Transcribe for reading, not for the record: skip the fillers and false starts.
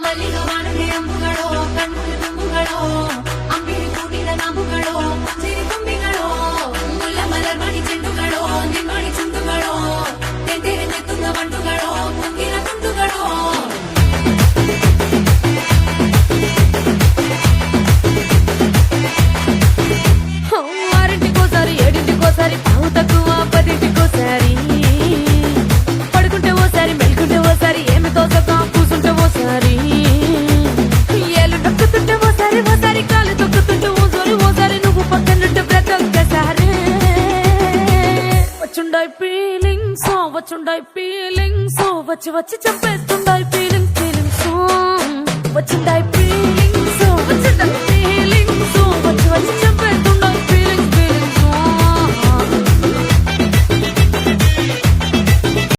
ಮಲ್ಲಿಗವಾಣೆ ಅಂಬುಗಳೋ ಕಣ್ಣು ತುಂಬುಗಳೋ ಅಂಬಿರಿ ಕೂಡಿದ ನಾಮುಗಳೋ ಸಿರಿ ತುಂಬಿಗಳೋ ಮುಲ್ಲ ಮಲರ್ಮಣಿ ಚೆಂಡುಗಳೋ ನಿಮ್ಮಣಿ ಚುಂಡುಗಳೋ ತೆಂದಿರೆ ನೆತ್ತುಂದ ಬಂಡುಗಳೋ ಮುಂಗಿನ ತುಂಡುಗಳೋ ఆరింటికోసారి ఏడింటికోసారి పావు తక్కువ పదింటికోసారి పడుకుంటే ఓసారి మెలుకుంటే ఓసారి ఏమి తోసక కూసుంటే ఓసారి ఏళ్ళు నొక్కుతుంటే ఓసారి ఓసారి కాలు తొక్కుతుంటే ఓసారి ఓసారి నువ్వు పక్కనుంటే ప్రతి ఒక్కసారి వచ్చుండాయి ఫీలింగ్స్ వచ్చి వచ్చి చంపేస్తుండాయి ఫీలింగ్స్ వచ్చుండాయి ఫీలింగ్స్